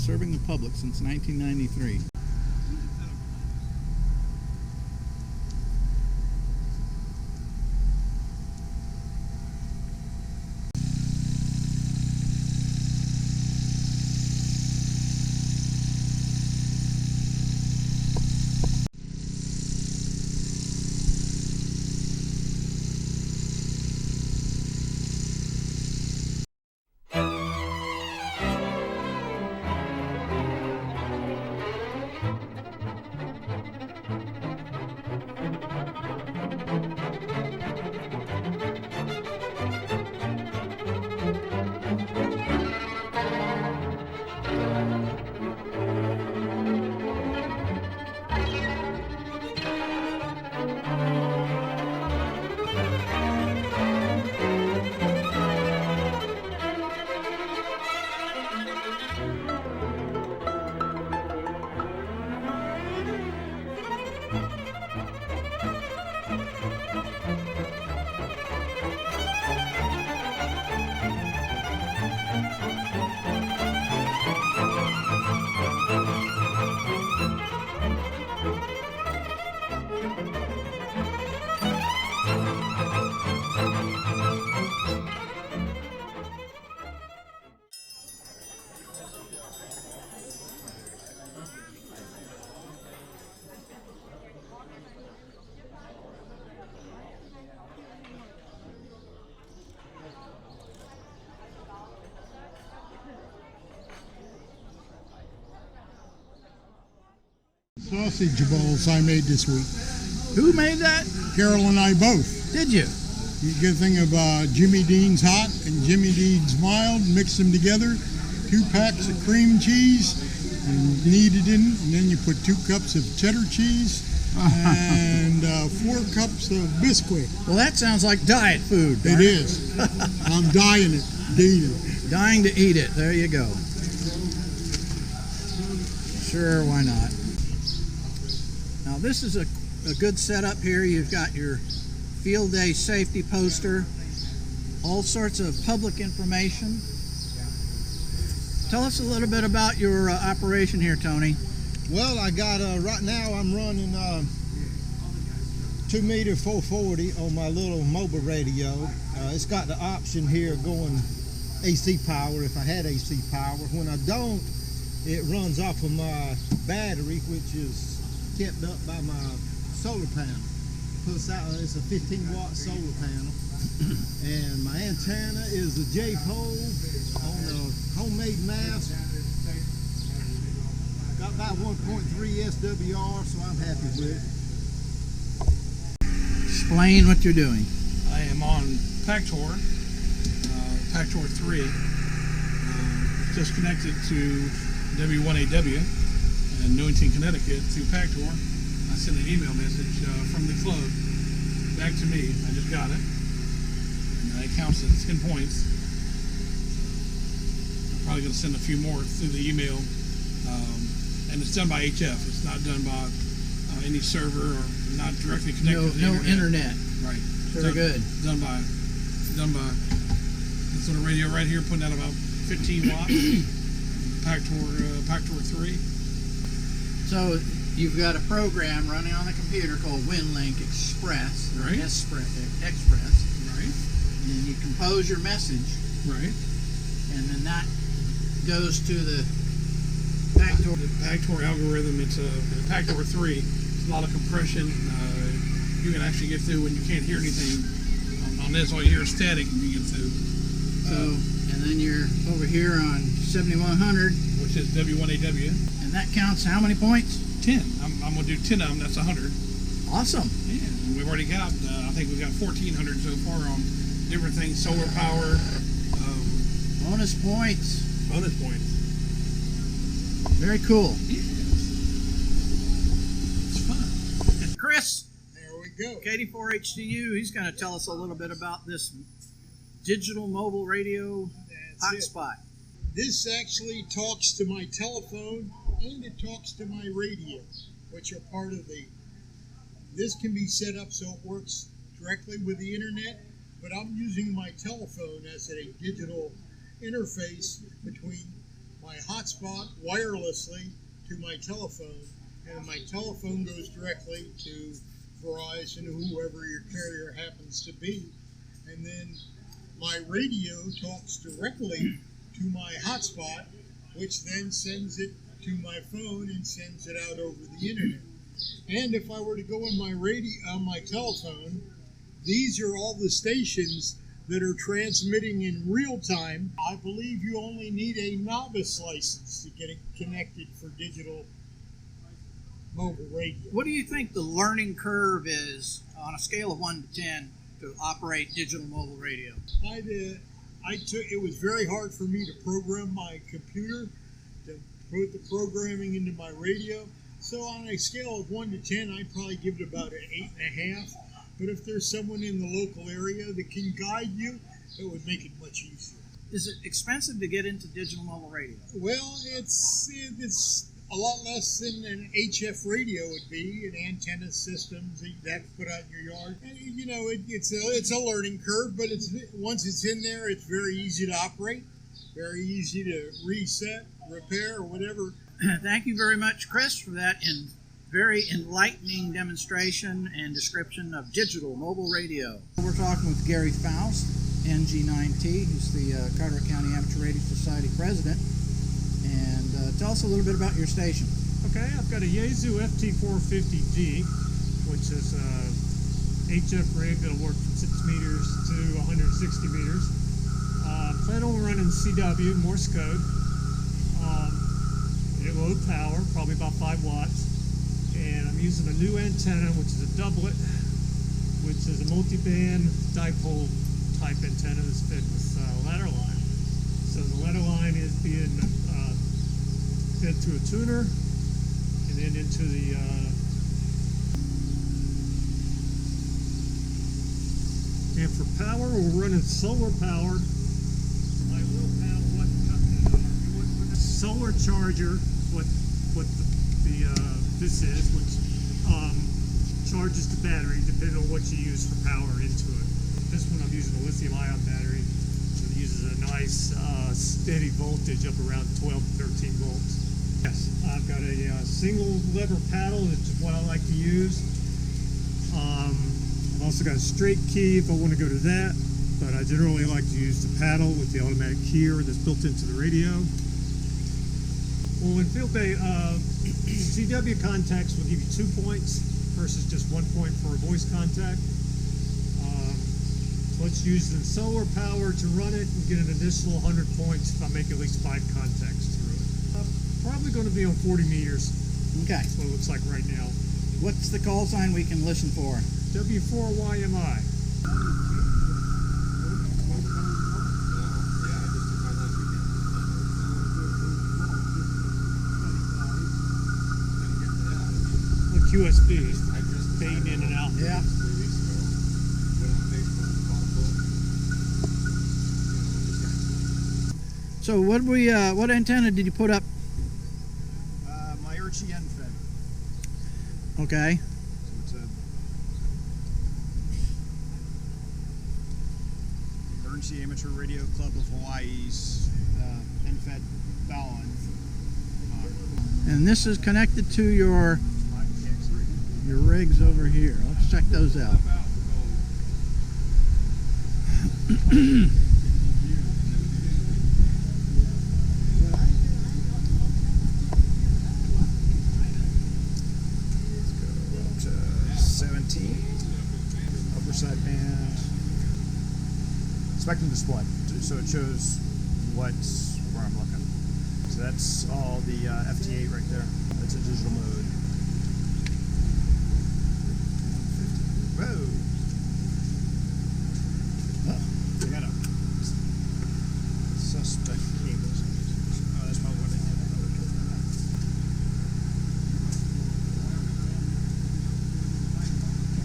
serving the public since 1993. Sausage balls I made this week. Who made that? Carol and I both. Did you? You get a thing of Jimmy Dean's hot and Jimmy Dean's mild, mix them together, 2 packs of cream cheese, and knead it in, and then you put 2 cups of cheddar cheese and 4 cups of Bisquick. Well, that sounds like diet food. It is. I'm dying it, eating it. Dying to eat it. There you go. Sure, why not? Now this is a good setup here. You've got your field day safety poster, all sorts of public information. Tell us a little bit about your operation here, Tony. Well, I got right now I'm running 2 meter 440 on my little mobile radio. It's got the option here going AC power if I had AC power. When I don't, it runs off of my battery, which is kept up by my solar panel. Plus out, it's a 15-watt solar panel. And my antenna is a J-pole on a homemade mast. Got about 1.3 SWR, so I'm happy with it. Explain what you're doing. I am on Pactor 3. Just connected to W1AW in Newington, Connecticut through Pactor. I sent an email message from the club back to me. I just got it. And it counts at 10 points. I'm probably going to send a few more through the email. And it's done by HF. It's not done by any server or not directly connected to the internet. Right. Very good. Done by this little radio right here, putting out about 15 watts. Pactor 3. So you've got a program running on the computer called WinLink Express, or right. Express, right? And you compose your message, right? And then that goes to the Pactor. The Pactor algorithm. It's a Pactor 3. It's a lot of compression. You can actually get through when you can't hear anything. On this, all you hear is static. You get through. So, and then you're over here on 7100, which is W1AW. And that counts how many points? 10. I'm going to do 10 of them. That's 100. Awesome. Yeah. And we've already got, I think we've got 1,400 so far on different things. Solar power. Bonus points. Bonus points. Very cool. Yeah. It's fun. Chris. There we go. KD4HTU. He's going to tell us a little bit about this digital mobile radio hotspot. This actually talks to my telephone and it talks to my radio, which are part of this can be set up so it works directly with the internet, but I'm using my telephone as a digital interface between my hotspot wirelessly to my telephone, and my telephone goes directly to Verizon or whoever your carrier happens to be. And then my radio talks directly to my hotspot, which then sends it to my phone and sends it out over the internet. And if I were to go on my telephone, these are all the stations that are transmitting in real time. I believe you only need a novice license to get it connected for digital mobile radio. What do you think the learning curve is on a scale of 1 to 10 to operate digital mobile radio? It was very hard for me to program my computer, to put the programming into my radio. So on a scale of 1 to 10, I'd probably give it about an 8.5. But if there's someone in the local area that can guide you, it would make it much easier. Is it expensive to get into digital mobile radio? Well, it's a lot less than an HF radio would be, an antenna systems that you have to put out in your yard. And, you know, it's a learning curve, but once it's in there, it's very easy to operate, very easy to reset, repair, or whatever. Thank you very much, Chris, for that very enlightening demonstration and description of digital mobile radio. We're talking with Gary Faust, NG9T, who's the Carteret County Amateur Radio Society president. And tell us a little bit about your station. Okay, I've got a Yaesu FT450D, which is a HF rig that'll work from 6 meters to 160 meters. Plan on running CW, Morse code. At low power, probably about 5 watts. And I'm using a new antenna, which is a doublet, which is a multi-band dipole type antenna that's fed with ladder line. So the ladder line is being fed through a tuner and then into the and for power, we're running solar powered. I will have solar charger, what this is, which charges the battery depending on what you use for power into it. This one I'm using a lithium-ion battery, so it uses a nice steady voltage up around 12 to 13 volts. Yes, I've got a single lever paddle, which is what I like to use. I've also got a straight key if I want to go to that, but I generally like to use the paddle with the automatic keyer that's built into the radio. Well, in field bay, CW contacts will give you 2 points versus just 1 point for a voice contact. Let's use the solar power to run it and get an additional 100 points if I make at least 5 contacts through it. Probably going to be on 40 meters. Okay. That's what it looks like right now. What's the call sign we can listen for? W4YMI. QSB, fading in and out. Yeah. So what antenna did you put up? My Urchi end fed. Okay. So it's a Urchi Amateur Radio Club of Hawaii's end fed bow line. And this is connected to your rigs over here. Let's check those out. Let's go up to 17. Upper side band. Spectrum display. So it shows where I'm looking. So that's all the FT8 right there. That's a digital mode. Whoa! They got a suspect cables. Oh, that's probably what they did.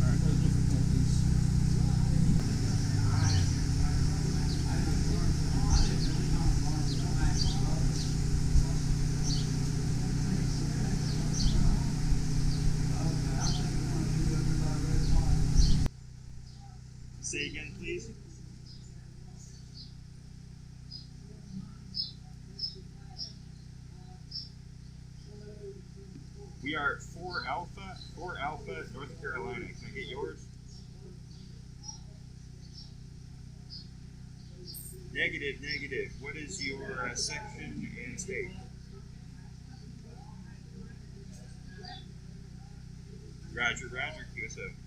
All right. Say again, please. We are 4 Alpha, North Carolina. Can I get yours? Negative. What is your section and state? Roger, QSO.